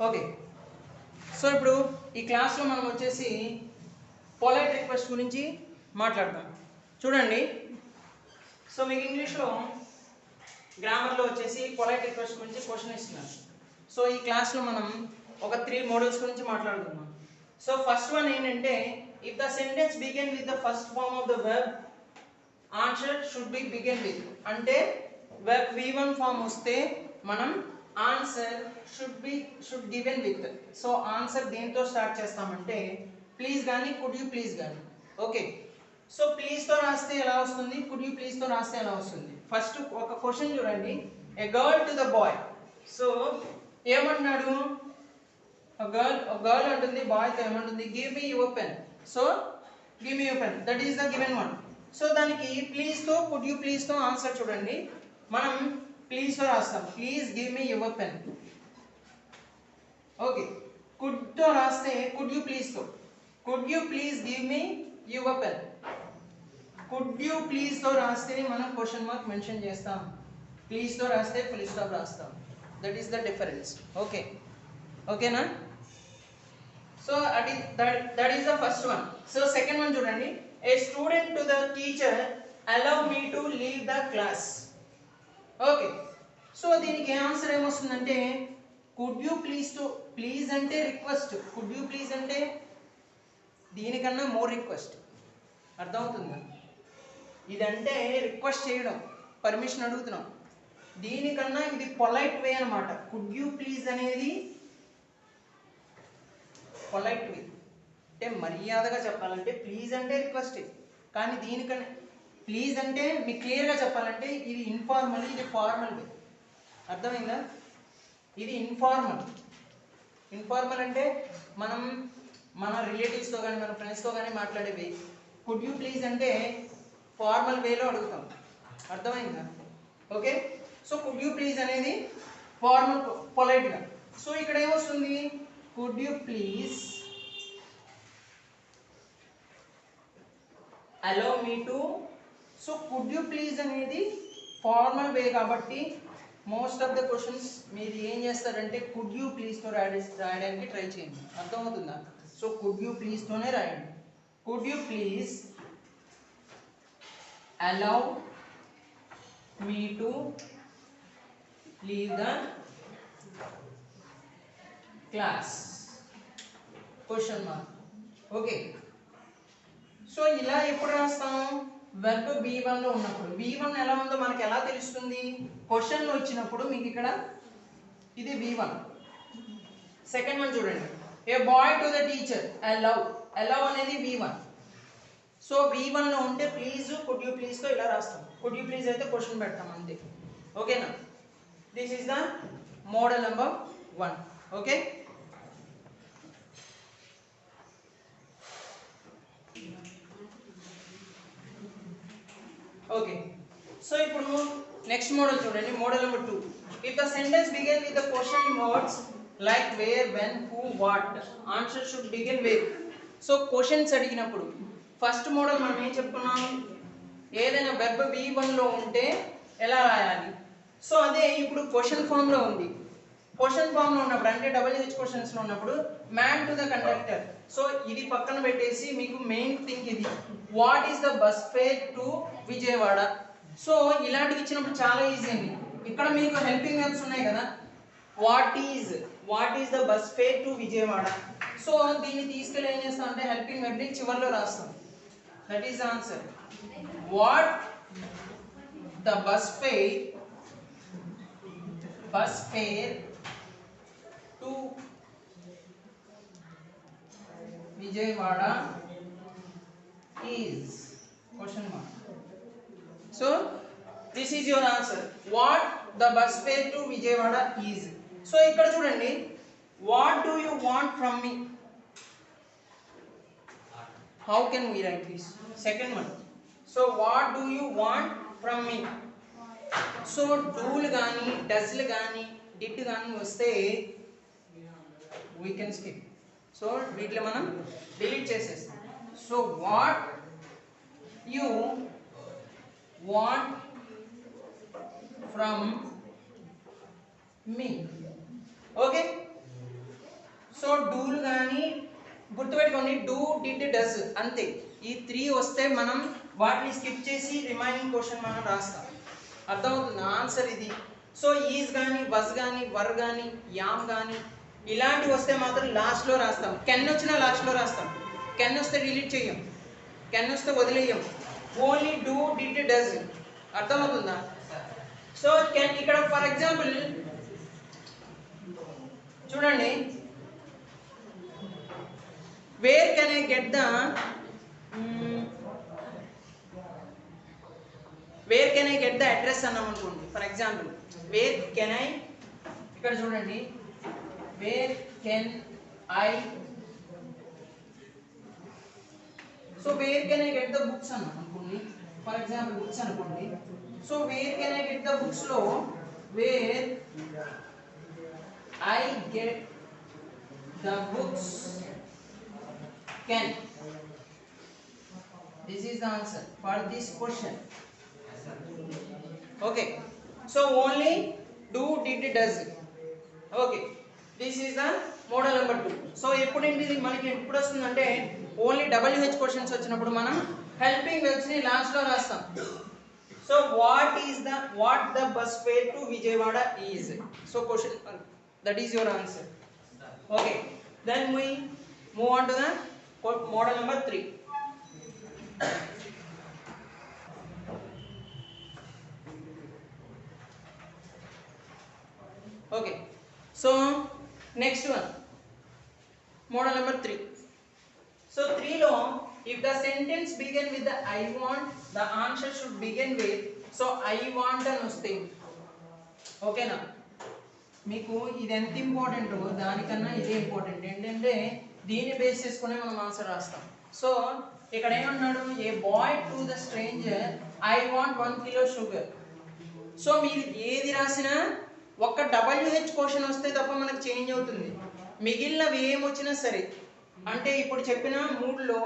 Okay. So ఇప్పుడు ఈ క్లాస్లో మనం వచ్చేసి పొలైట్ రిక్వెస్ట్ గురించి మాట్లాడతాం. చూడండి, సో మీకు ఇంగ్లీష్లో గ్రామర్లో వచ్చేసి పొలైట్ రిక్వెస్ట్ గురించి క్వశ్చన్ ఇస్తున్నారు. సో ఈ క్లాస్లో మనం ఒక 3 మోడల్స్ గురించి మాట్లాడుకుందాం. సో ఫస్ట్ వన్ ఏంటంటే, if the sentence begin with the first form of the verb answer should be begin with. అంటే వెర్బ్ V1 ఫామ్ వస్తే మనం answer should given with. So answer దేంతో స్టార్ట్ చేస్తామంటే ప్లీజ్ కానీ could you please కానీ. Okay, so ప్లీజ్తో రాస్తే ఎలా వస్తుంది, కుడ్ యూ ప్లీజ్తో రాస్తే ఎలా వస్తుంది. ఫస్ట్ ఒక క్వశ్చన్ చూడండి, a girl to the boy. So ఏమంటున్నాడు, గర్ల్ అంటుంది బాయ్తో ఏమంటుంది, give me your pen. So give me your pen, that is the given one. So దానికి ప్లీజ్తో కుడ్ యూ ప్లీజ్తో ఆన్సర్ చూడండి, మనం ప్లీజ్తో రాస్తాం, please give me your pen. Okay, కుడ్తో రాస్తే కుడ్ యూ ప్లీజ్తో, could you please give me your pen. Could you ప్లీజ్తో రాస్తే మనం క్వశ్చన్ మార్క్ మెన్షన్ చేస్తాం, ప్లీజ్తో రాస్తే ఫుల్ స్టాప్ రాస్తాం. That is the difference. Okay, ఓకేనా. So that is the first one. So second one చూడండి, a student to the teacher allow me to leave the class. Okay, so దీనికి answer ఏమొస్తుందంటే could you please to, please అంటే request, could you please అంటే దీనికన్నా more request. అర్థమవుతుందా, ఇదంటే request చేయడం, permission అడుగుతున్నాం, దీనికన్నా ఇది పొలైట్ వే అనమాట. కుడ్ యూ ప్లీజ్ అనేది పొలైట్ వే, అంటే మర్యాదగా చెప్పాలంటే ప్లీజ్ అంటే రిక్వెస్ట్, కానీ దీనికన్నా ప్లీజ్ అంటే మీకు క్లియర్గా చెప్పాలంటే ఇది ఇన్ఫార్మల్, ఇది ఫార్మల్ వే. అర్థమైందా, ఇది ఇన్ఫార్మల్. ఇన్ఫార్మల్ అంటే మనం మన రిలేటివ్స్తో కానీ మన ఫ్రెండ్స్తో కానీ మాట్లాడే వే. కుడ్ యూ ప్లీజ్ అంటే ఫార్మల్ వేలో అడుగుతాం. అర్థమైందా. Okay, so could you please అనేది ఫార్మల్ పొలైట్గా. సో ఇక్కడ ఏమొస్తుంది, could you please allow me to. So could you please అనేది ఫార్మల్ వే కాబట్టి మోస్ట్ ఆఫ్ ద క్వశ్చన్స్ మీరు ఏం చేస్తారంటే కుడ్ యూ ప్లీజ్తో రాయడానికి ట్రై చేయండి. అర్థమవుతుందా. సో కుడ్ యూ ప్లీజ్తోనే రాయండి, could you please allow me to leave the class, question mark. Okay, so ఇలా ఎప్పుడు రాస్తాం, వెర్బ్ V1 లో ఉన్నప్పుడు. V1 ఎలా ఉందో మనకి ఎలా తెలుస్తుంది, క్వశ్చన్ వచ్చినప్పుడు. మీకు ఇక్కడ ఇది V1. సెకండ్ వన్ చూడండి, a boy to the teacher allow. allow అనేది V1. సో V1 లో ఉంటే ప్లీజ్ కుడ్ యూ ప్లీజ్తో ఇలా రాస్తాం, కుడ్ యూ ప్లీజ్ అయితే క్వశ్చన్ పెడతాం అంతే. ఓకేనా, this is the model number 1. Okay, okay. So ఇప్పుడు నెక్స్ట్ మోడల్ చూడండి, model number 2. If the sentence begin with the question words like where, when, who, what, answer should begin with. So questions అడిగినప్పుడు first model మనం ఏం చెప్పుకున్నాం, ఏదైనా verb V1 లో ఉంటే ఎలా రాయాలి. సో అదే ఇప్పుడు క్వశ్చన్ ఫామ్లో ఉంది. క్వశ్చన్ ఫామ్లో ఉన్నప్పుడు అంటే WH క్వశ్చన్స్లో ఉన్నప్పుడు man to the conductor. So ఇది పక్కన పెట్టేసి మీకు మెయిన్ థింగ్ ఇది, what is the bus fare to Vijayawada. So ఇలాంటివి ఇచ్చినప్పుడు చాలా ఈజీ అండి. ఇక్కడ మీకు హెల్పింగ్ వర్బ్స్ ఉన్నాయి కదా, what is the bus fare to Vijayawada. So దీన్ని తీసుకెళ్ళి ఏం చేస్తాం అంటే హెల్పింగ్ వెర్బ్ని చివరిలో రాస్తాం. That is the answer, what the bus fare to Vijayawada is, question mark. So this is your answer, what the bus fare to Vijayawada is. So ఇక్కడ చూడండి, what do you want from me. How can we write this? Second one. So what do you want from me? So do'లు గాని డస్లు గాని did గాని వస్తే we can skip. So వీటిలో మనం delete చేసేస్తాం. So what you want from me. Okay, so డూలు కానీ గుర్తుపెట్టుకోండి, డూ డిడ్ డస్ అంతే. ఈ 3 వస్తే మనం వాటిని స్కిప్ చేసి రిమైనింగ్ క్వశ్చన్ మనం రాస్తాం. అర్థమవుతుంది ఆన్సర్ ఇది. సో ఈజ్ కానీ వజ్ కానీ వర్ కానీ యామ్ కానీ ఇలాంటివి వస్తే మాత్రం లాస్ట్లో రాస్తాం. కెన్ వచ్చినా లాస్ట్లో రాస్తాం. కెన్ వస్తే డిలీట్ చెయ్యం, కెన్ వస్తే వదిలేయం. Only do did does. అర్థమవుతుందా? సో కెన్ ఇక్కడ ఫర్ ఎగ్జాంపుల్ చూడండి, where can I get the where can I get the address అన్నాం అనుకోండి. For example where can I, ఇక్కడ చూడండి where can I, so where can I get the books అన్నాం అనుకోండి. For example books అనుకోండి. So where can I get the books లో where I get the books can. This is the answer for this question. Okay, so only do did does. Okay, this is the model number 2. so ఎప్పుడు ఇది మనకి ఎప్పుడు వస్తుందంటే only WH questions వచ్చినప్పుడు మనం helping webs ని last లో రాస్తాం. So what the bus fare to Vijayawada is. So question that is your answer. Okay, then we move on to the model number 3. Okay, so next one, model number 3. So 3 lo, if the sentence begin with the I want, the answer should begin with, so I want అని వస్తే ఓకేనా. మీకు ఇది ఎంత important దానికన్నా ఇదే important. ఏంటంటే దీన్ని బేస్ చేసుకునే మనం ఆన్సర్ రాస్తాం. సో ఇక్కడ ఏమన్నాడు, a boy to the stranger I want 1 kilo sugar. So మీరు ఏది రాసినా ఒక్క WH క్వశ్చన్ వస్తే తప్ప మనకు చేంజ్ అవుతుంది. మిగిలినవి ఏమొచ్చినా సరే, అంటే ఇప్పుడు చెప్పిన 3లో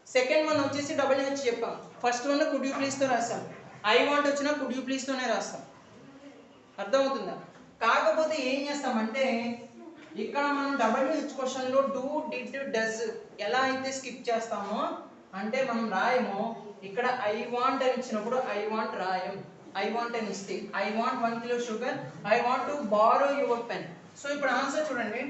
సెకండ్ వన్ వచ్చేసి WH చెప్పాం, ఫస్ట్ వన్ కుడ్ యూ ప్లీజ్తో రాస్తాం, ఐ వాంట్ వచ్చినా కుడ్ యూ ప్లీజ్తోనే రాస్తాం. అర్థమవుతుందా? కాకపోతే ఏం చేస్తామంటే ఇక్కడ మనం WH క్వశ్చన్లో డూ డిడ్ డస్ ఎలా అయితే స్కిప్ చేస్తామో, అంటే మనం రాయమో, ఇక్కడ ఐ వాంట్ అని ఇచ్చినప్పుడు ఐ వాంట్ రాయం. I want అని ఇస్తే I want 1 kilo sugar, I want to borrow your pen. So ఇప్పుడు ఆన్సర్ చూడండి,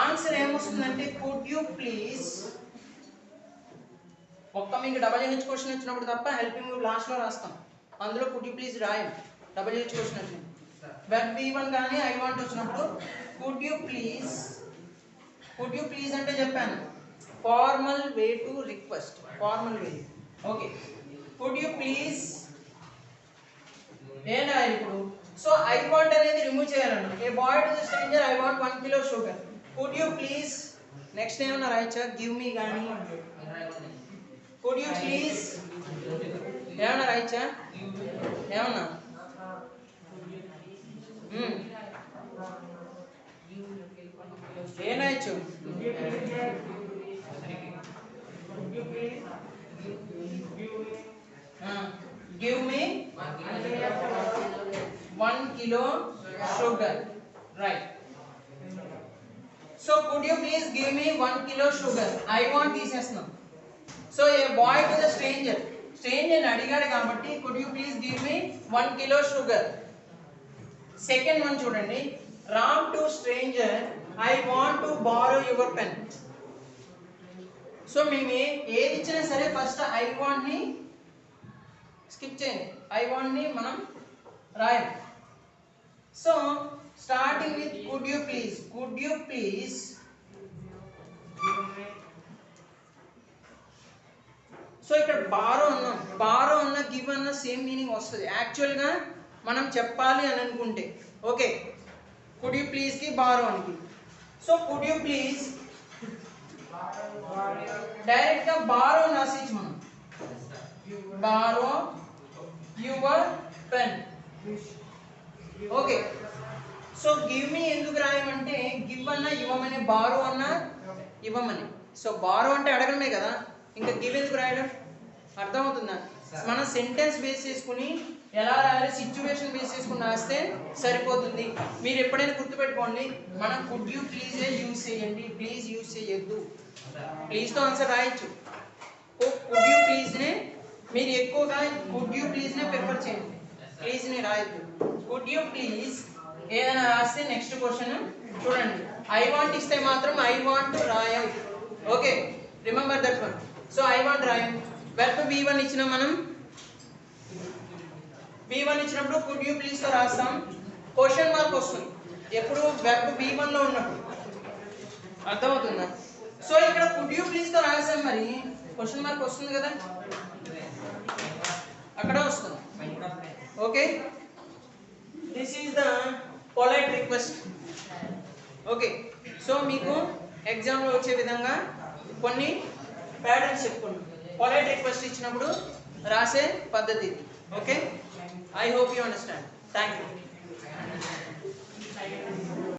ఆన్సర్ ఏమొస్తుందంటే కుడ్ యూ ప్లీజ్. ఒక్క మీకు WH క్వశ్చన్ వచ్చినప్పుడు తప్ప హెల్పింగ్ లాస్ట్ లో రాస్తాం, అందులో కుడ్ యూ ప్లీజ్ రాయం. WH క్వశ్చన్ వచ్చినప్పుడు వెర్ V1 కానీ I want వచ్చినప్పుడు కుడ్ యూ ప్లీజ్ అంటే చెప్పాను formal way to request, formal way. Okay, could you please ఏనా ఇప్పుడు. సో ఐ వాంట్ అనేది రిమూవ్ చేయాలండి. A boy to the stranger I want 1 kilo sugar, could you please. Next ఏమన్నా రాయచ్చా, give me కానీ, could you please ఏమన్నా రాయచ్చా, ఏమన్నా ఏం రాయచ్చు. Give me 1 kilo sugar, right? So could you please give me 1 kilo sugar? I want తీసేస్తున్నాం. So a boy to the stranger, stranger అడిగాడు కాబట్టి could you please give me 1 kilo sugar. Second one చూడండి, Ram to stranger I want to borrow your pen. So మేము ఏది ఇచ్చినా సరే first I want ని skip చేయండి, ఐ వాంట్ ని మనం రాయం. So starting with could you please so ఇక్కడ బారో అన్న గివ్ అన్న సేమ్ మీనింగ్ వస్తుంది యాక్చువల్గా మనం చెప్పాలి అని అనుకుంటే. ఓకే, కుడ్ యూ ప్లీజ్ కి బారో అని. So could you please direct గా బారో రాసేసి మనం borrow your pen. Okay, so give మీ ఎందుకు రాయమంటే గివ్ అన్న ఇవ్వమని, బారో అన్న ఇవ్వమని. సో బారో అంటే అడగడమే కదా, ఇంకా గివ్ ఎందుకు రాయడం. అర్థమవుతుందా? మనం సెంటెన్స్ బేస్ చేసుకుని ఎలా రాయాలి సిచ్యువేషన్ బేస్ చేసుకుని రాస్తే సరిపోతుంది. మీరు ఎప్పుడైనా గుర్తుపెట్టుకోండి, మనం కుడ్ యూ ప్లీజే యూజ్ చేయండి, ప్లీజ్ యూజ్ చేయొద్దు. ప్లీజ్తో ఆన్సర్ రాయొచ్చు. కుడ్ యూ ప్లీజ్నే మీరు ఎక్కువగా కుడ్ యూ ప్లీజ్నే ప్రిఫర్ చేయండి, ప్లీజ్ని రాయొద్దు. కుడ్ యూ ప్లీజ్ ఏదైనా రాస్తే నెక్స్ట్ క్వశ్చన్ చూడండి, ఐ వాంట్ ఇస్తే మాత్రం ఐ వాంట్ రాయం. Okay, remember that one. So I want రాయం. వెర్బ్ V1 ఇచ్చిన మనం V1 ఇచ్చినప్పుడు కుడ్ యూ ప్లీజ్తో రాస్తాం. క్వశ్చన్ మార్క్ వస్తుంది ఎప్పుడు వెర్బ్ V1 లో ఉన్నప్పుడు. అర్థమవుతుందా? సో ఇక్కడ కుడ్ యూ ప్లీజ్తో రాసాం, మరి క్వశ్చన్ మార్క్ వస్తుంది కదా, అక్కడ వస్తుంది. Okay, this is the polite request. Okay, so మీకు ఎగ్జామ్లో వచ్చే విధంగా కొన్ని ప్యాటర్న్స్ చెప్పుకున్నాం. పొలైట్ రిక్వెస్ట్ ఇచ్చినప్పుడు రాసే పద్ధతి ఇది. Okay, I hope you understand. Thank you.